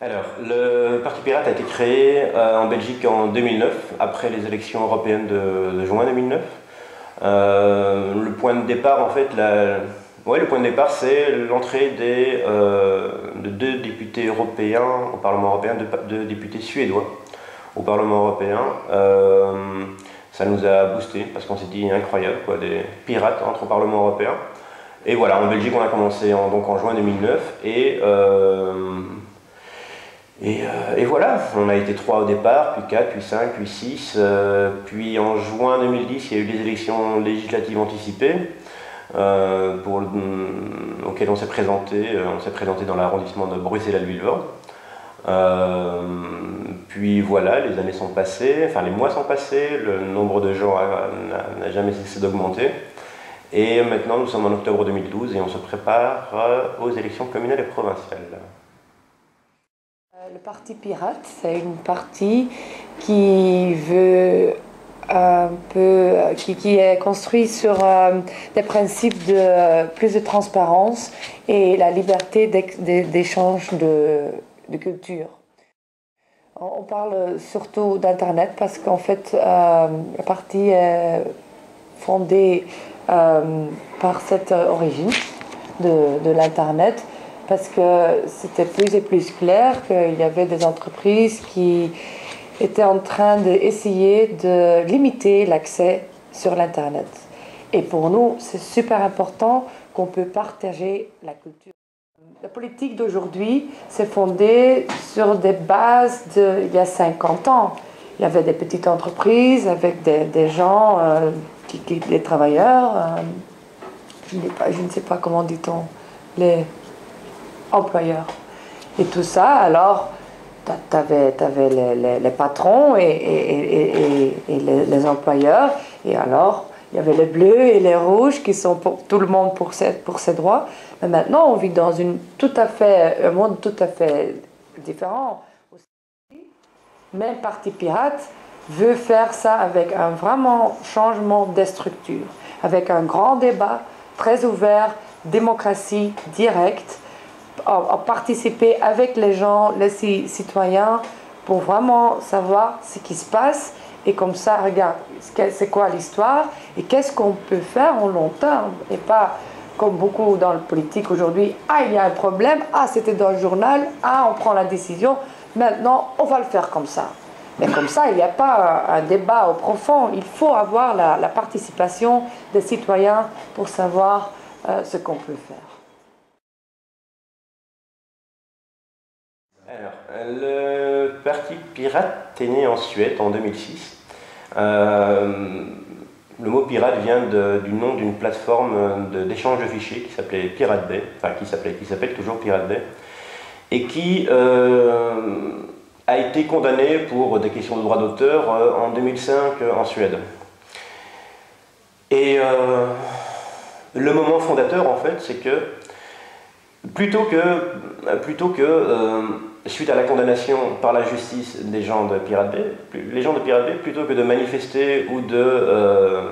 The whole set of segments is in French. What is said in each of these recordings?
Alors, le Parti Pirate a été créé en Belgique en 2009, après les élections européennes de juin 2009. Le point de départ, en fait, le point de départ, c'est l'entrée de deux députés européens au Parlement européen, deux députés suédois au Parlement européen. Ça nous a boosté parce qu'on s'est dit incroyable, quoi, des pirates entrent au Parlement européen. Et voilà, en Belgique, on a commencé donc en juin 2009 et voilà, on a été 3 au départ, puis 4, puis 5, puis 6. Puis en juin 2010, il y a eu des élections législatives anticipées auxquelles on s'est présenté. On s'est présenté dans l'arrondissement de Bruxelles-Lillevorde. Puis voilà, les années sont passées, enfin les mois sont passés, le nombre de gens n'a jamais cessé d'augmenter. Et maintenant, nous sommes en octobre 2012 et on se prépare aux élections communales et provinciales. Le Parti Pirate, c'est une partie qui veut qui est construit sur des principes de plus de transparence et la liberté d'échange de culture. On parle surtout d'Internet parce qu'en fait, le parti est fondé par cette origine de l'Internet, parce que c'était plus et plus clair qu'il y avait des entreprises qui étaient en train d'essayer de limiter l'accès sur l'Internet. Et pour nous, c'est super important qu'on peut partager la culture. La politique d'aujourd'hui s'est fondée sur des bases d'il y a 50 ans. Il y avait des petites entreprises avec des gens, des travailleurs, je ne sais pas comment dit-on, les employeurs. Et tout ça, alors, tu avais les patrons et les employeurs, et alors, il y avait les bleus et les rouges qui sont pour tout le monde pour ses droits. Mais maintenant, on vit dans un monde tout à fait différent. Mais le Parti Pirate veut faire ça avec un vraiment changement de structure, avec un grand débat très ouvert, démocratie directe, à participer avec les gens, les citoyens, pour vraiment savoir ce qui se passe. Et comme ça, regarde, c'est quoi l'histoire et qu'est-ce qu'on peut faire en long terme. Et pas comme beaucoup dans le politique aujourd'hui, il y a un problème, c'était dans le journal, on prend la décision, maintenant on va le faire comme ça. Mais comme ça, il n'y a pas un débat au profond. Il faut avoir la participation des citoyens pour savoir ce qu'on peut faire. Alors, le Parti Pirate est né en Suède en 2006. Le mot pirate vient du nom d'une plateforme d'échange de fichiers qui s'appelait Pirate Bay, enfin qui s'appelle toujours Pirate Bay, et qui a été condamné pour des questions de droit d'auteur en 2005 en Suède. Et le moment fondateur, en fait, c'est que plutôt que suite à la condamnation par la justice des gens de Pirate Bay, les gens de Pirate Bay, plutôt que de manifester ou de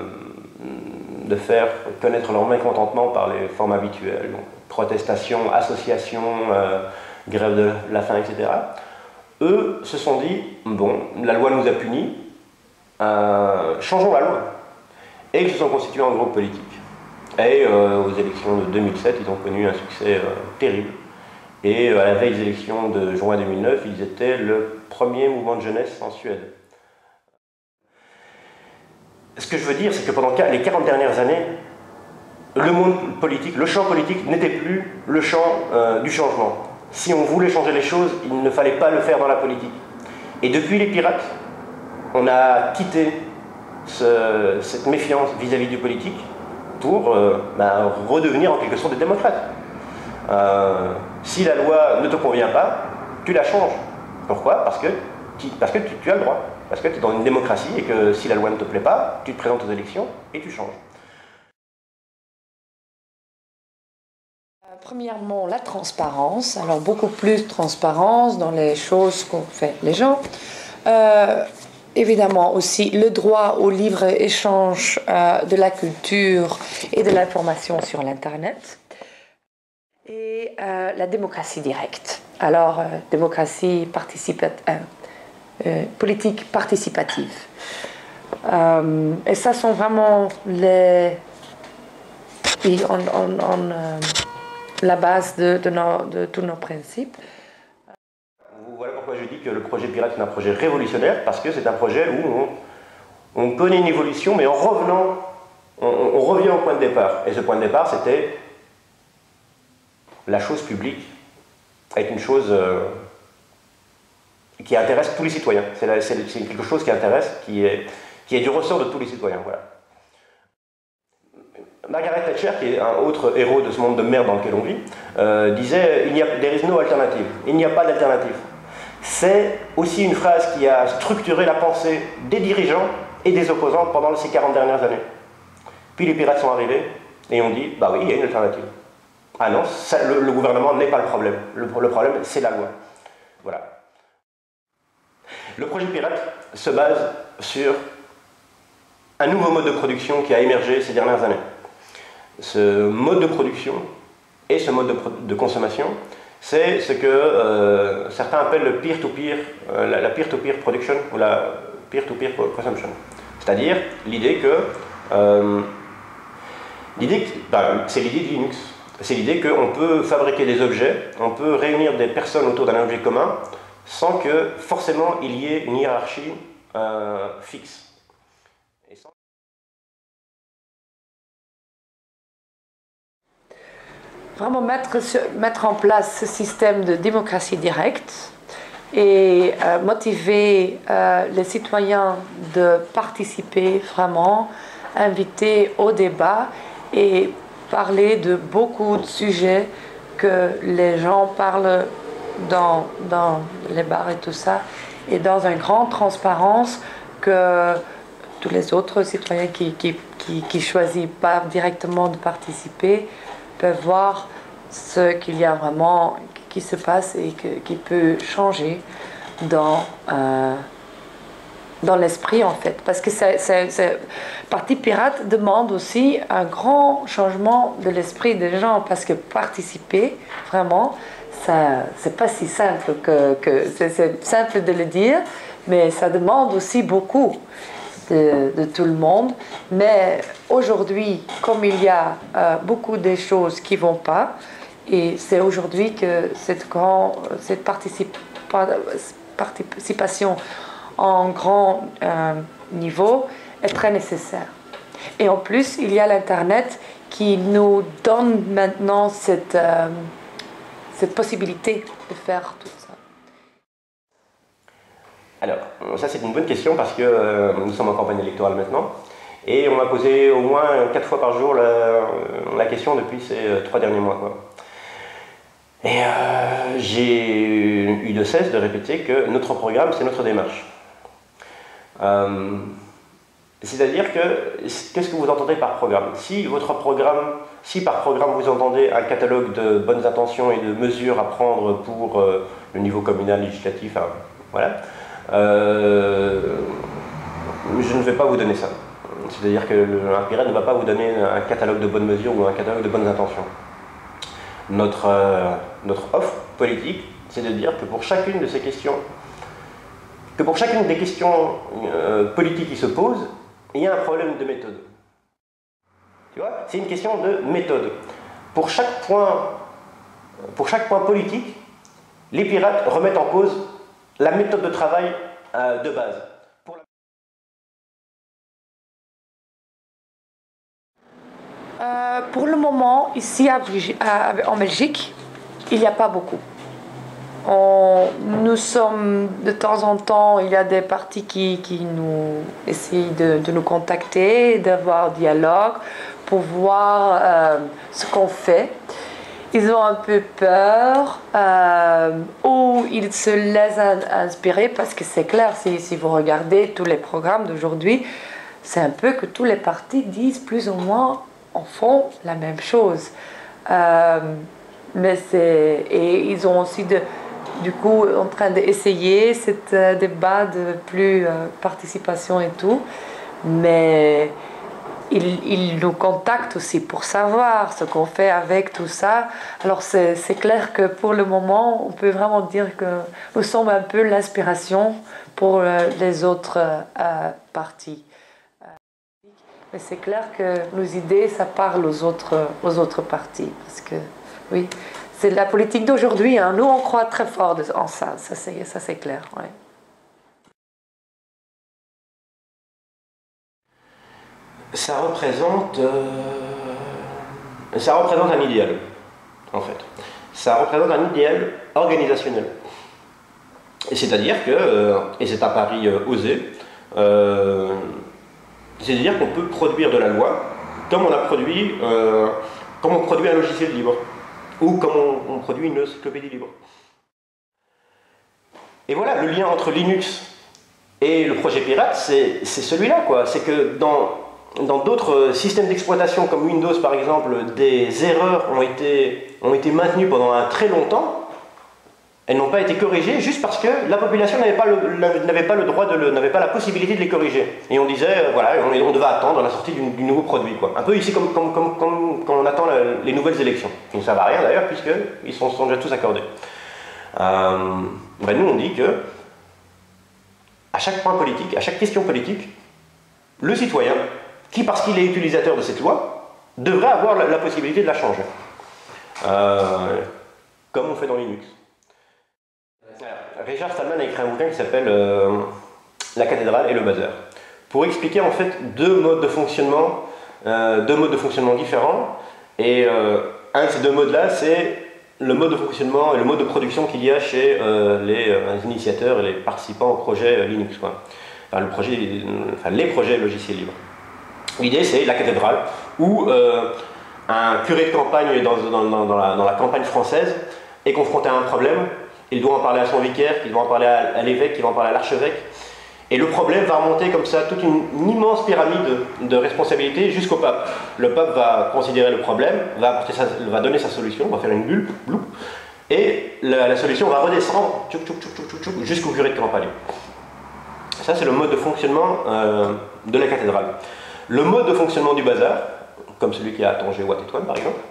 faire connaître leur mécontentement par les formes habituelles, donc protestation, association, grève de la faim, etc., eux se sont dit, bon, la loi nous a punis, changeons la loi. Et ils se sont constitués en groupe politique. Et aux élections de 2007, ils ont connu un succès terrible. Et à la veille des élections de juin 2009, ils étaient le premier mouvement de jeunesse en Suède. Ce que je veux dire, c'est que pendant les 40 dernières années, le monde politique, le champ politique n'était plus le champ du changement. Si on voulait changer les choses, il ne fallait pas le faire dans la politique. Et depuis les pirates, on a quitté cette méfiance vis-à-vis du politique pour redevenir en quelque sorte des démocrates. Si la loi ne te convient pas, tu la changes. Pourquoi? Parce que tu as le droit. Parce que tu es dans une démocratie et que si la loi ne te plaît pas, tu te présentes aux élections et tu changes. Premièrement, la transparence. Alors, beaucoup plus de transparence dans les choses qu'ont fait les gens. Évidemment aussi le droit au libre-échange de la culture et de l'information sur l'Internet. Et la démocratie directe. Alors, démocratie politique participative. Et ça sont vraiment la base de tous nos principes. Voilà pourquoi je dis que le projet Pirate est un projet révolutionnaire, parce que c'est un projet où on connaît une évolution, mais en revenant, on revient au point de départ. Et ce point de départ, c'était la chose publique, est une chose qui intéresse tous les citoyens. C'est quelque chose qui intéresse, qui est du ressort de tous les citoyens. Voilà. Margaret Thatcher, qui est un autre héros de ce monde de merde dans lequel on vit, disait « There is no alternative ». Il n'y a pas d'alternative. C'est aussi une phrase qui a structuré la pensée des dirigeants et des opposants pendant ces 40 dernières années. Puis les pirates sont arrivés et ont dit « Bah oui, il y a une alternative ». Ah non, le gouvernement n'est pas le problème. Le problème, c'est la loi. Voilà. Le projet Pirate se base sur un nouveau mode de production qui a émergé ces dernières années. Ce mode de production et ce mode de consommation, c'est ce que certains appellent le peer-to-peer, la peer-to-peer production ou la peer-to-peer consumption. C'est-à-dire l'idée que, c'est l'idée de Linux. C'est l'idée qu'on peut fabriquer des objets, on peut réunir des personnes autour d'un objet commun sans que forcément il y ait une hiérarchie fixe. Vraiment mettre en place ce système de démocratie directe et motiver les citoyens de participer vraiment, inviter au débat et parler de beaucoup de sujets que les gens parlent dans les bars et tout ça, et dans une grande transparence que tous les autres citoyens qui choisissent pas directement de participer peuvent voir ce qu'il y a vraiment qui se passe et qui peut changer dans l'esprit en fait. Parce que Parti Pirate demande aussi un grand changement de l'esprit des gens, parce que participer, vraiment, c'est pas si simple c'est simple de le dire, mais ça demande aussi beaucoup de tout le monde. Mais aujourd'hui, comme il y a beaucoup de choses qui ne vont pas, et c'est aujourd'hui que cette participation en grand niveau est très nécessaire. Et en plus, il y a l'Internet qui nous donne maintenant cette possibilité de faire tout ça. Alors, ça c'est une bonne question parce que nous sommes en campagne électorale maintenant et on m'a posé au moins 4 fois par jour la question depuis ces 3 derniers mois, quoi. Et j'ai eu de cesse de répéter que notre programme c'est notre démarche. C'est-à-dire que, qu'est-ce que vous entendez par programme? Si par programme vous entendez un catalogue de bonnes intentions et de mesures à prendre pour le niveau communal, législatif, hein, voilà, je ne vais pas vous donner ça. C'est-à-dire qu'un pirate ne va pas vous donner un catalogue de bonnes mesures ou un catalogue de bonnes intentions. Notre offre politique, c'est de dire que pour chacune de ces questions, chacune des questions politiques qui se posent, il y a un problème de méthode. Tu vois, c'est une question de méthode. Pour chaque point politique, les pirates remettent en cause la méthode de travail de base. Pour le moment, ici en Belgique, il n'y a pas beaucoup. Nous sommes de temps en temps, il y a des partis qui nous essayent de nous contacter, d'avoir un dialogue pour voir ce qu'on fait. Ils ont un peu peur ou ils se laissent inspirer parce que c'est clair, si vous regardez tous les programmes d'aujourd'hui, c'est un peu que tous les partis disent plus ou moins en font la même chose. Et ils ont aussi du coup en train d'essayer ce débat de plus participation et tout, mais ils nous contactent aussi pour savoir ce qu'on fait avec tout ça. Alors c'est clair que pour le moment, on peut vraiment dire que nous sommes un peu l'inspiration pour les autres partis. Mais c'est clair que nos idées, ça parle aux autres partis. Parce que, oui, c'est la politique d'aujourd'hui. Hein. Nous, on croit très fort en ça. Ça, c'est clair. Ouais. Ça représente un idéal, en fait. Ça représente un idéal organisationnel. C'est-à-dire que, et c'est un pari osé, c'est-à-dire qu'on peut produire de la loi comme on produit un logiciel libre, ou comme on produit une encyclopédie libre. Et voilà, le lien entre Linux et le projet pirate, c'est celui-là, quoi. C'est que dans d'autres systèmes d'exploitation comme Windows par exemple, des erreurs ont été maintenues pendant un très longtemps. Elles n'ont pas été corrigées juste parce que la population n'avait pas la possibilité de les corriger. Et on disait, voilà, on devait attendre la sortie du nouveau produit, quoi. Un peu ici comme quand on attend les nouvelles élections. Qui ne servent à rien d'ailleurs puisqu'ils sont déjà tous accordés. Nous on dit que à chaque point politique, à chaque question politique, le citoyen, qui parce qu'il est utilisateur de cette loi, devrait avoir la possibilité de la changer. Comme on fait dans Linux. Richard Stallman a écrit un bouquin qui s'appelle La cathédrale et le bazar, pour expliquer en fait deux modes de fonctionnement différents. Et un de ces deux modes-là, c'est le mode de fonctionnement et le mode de production qu'il y a chez les initiateurs et les participants au projet Linux, quoi. Enfin, les projets logiciels libres. L'idée, c'est la cathédrale, où un curé de campagne dans la campagne française est confronté à un problème. Il doit en parler à son vicaire, qui doit en parler à l'évêque, qui va en parler à l'archevêque. Et le problème va remonter comme ça, toute une immense pyramide de responsabilités jusqu'au pape. Le pape va considérer le problème, va donner sa solution, va faire une bulle, bloup, et la solution va redescendre jusqu'au curé de campagne. Ça, c'est le mode de fonctionnement de la cathédrale. Le mode de fonctionnement du bazar, comme celui qui est à Tanger ou à Tétouan par exemple,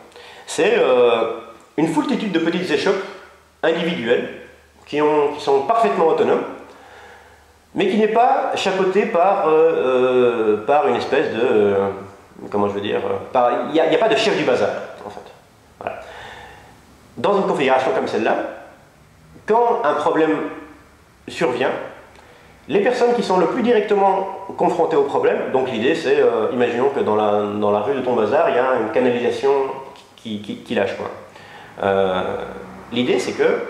c'est une foultitude de petites échoppes individuelles qui sont parfaitement autonomes, mais qui n'est pas chapeautée par une espèce de... comment je veux dire... Il n'y a pas de chef du bazar, en fait. Voilà. Dans une configuration comme celle-là, quand un problème survient, les personnes qui sont le plus directement confrontées au problème, donc l'idée c'est, imaginons que dans la rue de ton bazar, il y a une canalisation qui lâche, quoi. L'idée c'est que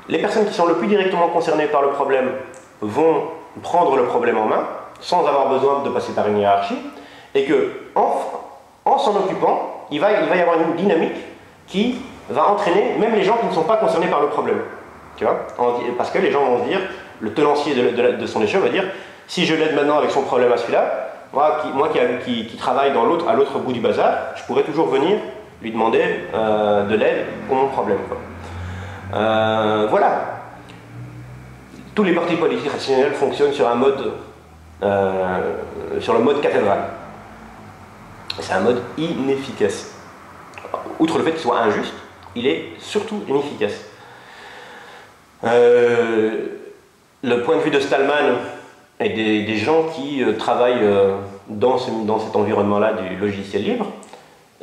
les personnes qui sont le plus directement concernées par le problème vont prendre le problème en main, sans avoir besoin de passer par une hiérarchie, et que en s'en occupant, il va y avoir une dynamique qui va entraîner même les gens qui ne sont pas concernés par le problème. Tu vois, parce que les gens vont se dire, le tenancier de son échelle va dire, si je l'aide maintenant avec son problème à celui-là, moi qui travaille à l'autre bout du bazar, je pourrais toujours venir lui demander de l'aide pour mon problème, quoi. Voilà. Tous les partis politiques traditionnels fonctionnent sur le mode cathédrale. C'est un mode inefficace. Outre le fait qu'il soit injuste, il est surtout inefficace. Le point de vue de Stallman et des gens qui travaillent dans cet environnement-là du logiciel libre,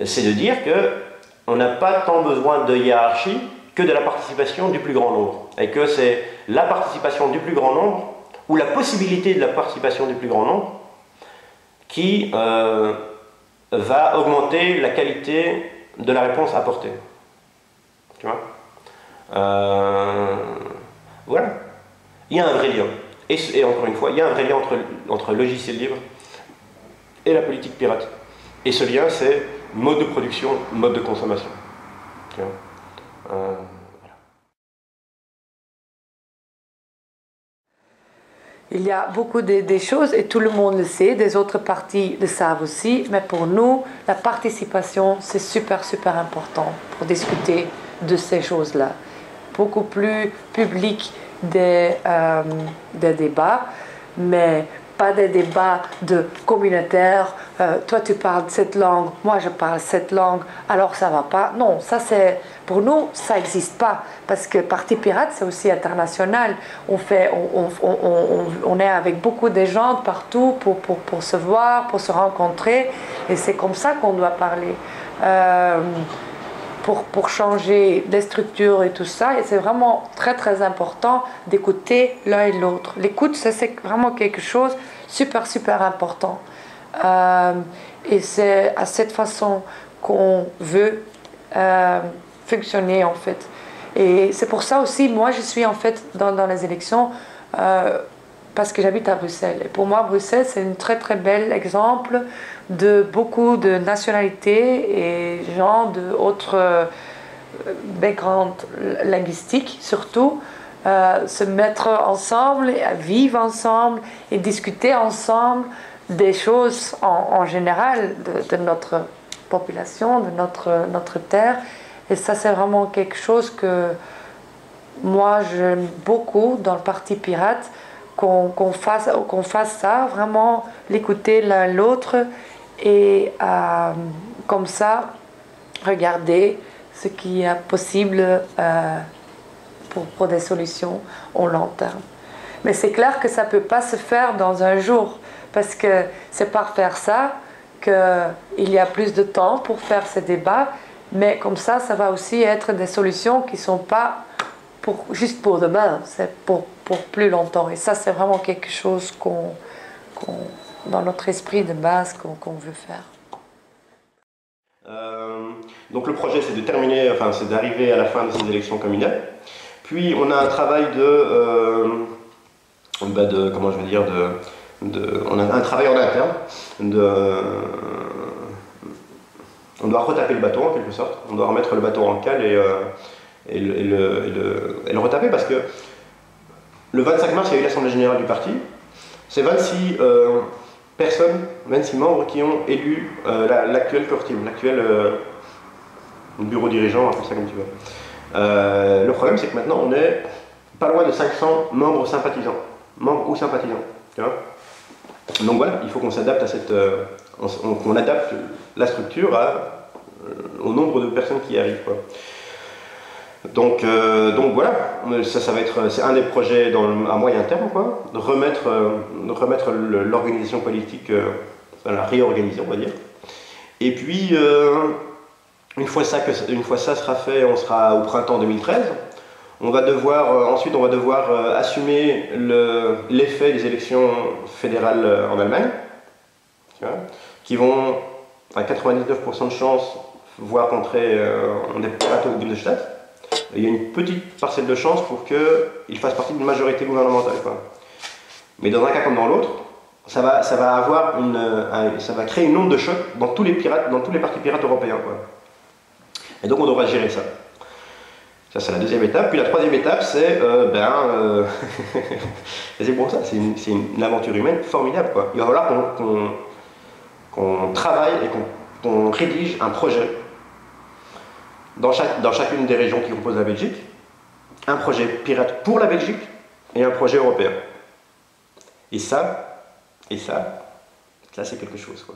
c'est de dire qu'on n'a pas tant besoin de hiérarchie que de la participation du plus grand nombre. Et que c'est la participation du plus grand nombre, ou la possibilité de la participation du plus grand nombre, qui va augmenter la qualité de la réponse apportée. Tu vois ? Voilà. Il y a un vrai lien. Et encore une fois, il y a un vrai lien entre le logiciel libre et la politique pirate. Et ce lien, c'est mode de production, mode de consommation. Tu vois ? Voilà. Il y a beaucoup des choses, et tout le monde le sait, des autres partis le savent aussi, mais pour nous, la participation, c'est super important pour discuter de ces choses-là. Beaucoup plus public des débats, mais pas des débats de communautaires, toi tu parles cette langue, moi je parle cette langue, alors ça va pas. Non, ça c'est, pour nous, ça n'existe pas, parce que Parti Pirate c'est aussi international. On est avec beaucoup de gens partout pour se voir, pour se rencontrer, et c'est comme ça qu'on doit parler. Pour changer les structures et tout ça, et c'est vraiment très très important d'écouter l'un et l'autre. L'écoute, c'est vraiment quelque chose super super important, et c'est à cette façon qu'on veut fonctionner en fait. Et c'est pour ça aussi, moi je suis en fait dans les élections parce que j'habite à Bruxelles. Et pour moi, Bruxelles, c'est un très très bel exemple de beaucoup de nationalités et gens d'autres backgrounds linguistiques surtout, se mettre ensemble, et vivre ensemble et discuter ensemble des choses en général de notre population, de notre terre. Et ça, c'est vraiment quelque chose que moi j'aime beaucoup dans le Parti Pirate, qu'on fasse ça, vraiment l'écouter l'un l'autre, et comme ça regarder ce qui est possible pour des solutions au long terme. Mais c'est clair que ça ne peut pas se faire dans un jour, parce que c'est par faire ça qu'il y a plus de temps pour faire ces débats, mais comme ça va aussi être des solutions qui ne sont pas juste pour demain, c'est pour plus longtemps. Et ça, c'est vraiment quelque chose dans notre esprit de base qu'on veut faire. Donc le projet, c'est de terminer, enfin c'est d'arriver à la fin de ces élections communales. Puis on a un travail comment je veux dire, on a un travail en interne. On doit retaper le bateau en quelque sorte. On doit remettre le bateau en cale et le retaper, parce que le 25 mars, il y a eu l'Assemblée Générale du Parti. C'est 26 personnes, 26 membres qui ont élu l'actuel core team, l'actuel bureau dirigeant, appelle ça comme tu veux. Le problème, c'est que maintenant, on est pas loin de 500 membres sympathisants. Membres ou sympathisants. Tu vois. Donc voilà, il faut qu'on s'adapte à qu'on adapte la structure au nombre de personnes qui y arrivent, quoi. Donc voilà, ça va être, c'est un des projets à moyen terme, quoi, de remettre l'organisation politique, la réorganiser, on va dire. Et puis une fois ça sera fait, on sera au printemps 2013. Ensuite on va devoir assumer l'effet des élections fédérales en Allemagne, tu vois, qui vont à 99% de chances voir rentrer en député au Bundesrat. Il y a une petite parcelle de chance pour qu'il fasse partie d'une majorité gouvernementale, quoi. Mais dans un cas comme dans l'autre, ça va créer une onde de choc dans tous les partis pirates européens, quoi. Et donc on devra gérer ça. Ça, c'est la deuxième étape. Puis la troisième étape, c'est c'est pour ça, c'est une aventure humaine formidable, quoi. Il va falloir qu'on travaille et qu'on rédige un projet dans chacune des régions qui composent la Belgique, un projet pirate pour la Belgique et un projet européen. Et ça c'est quelque chose, quoi.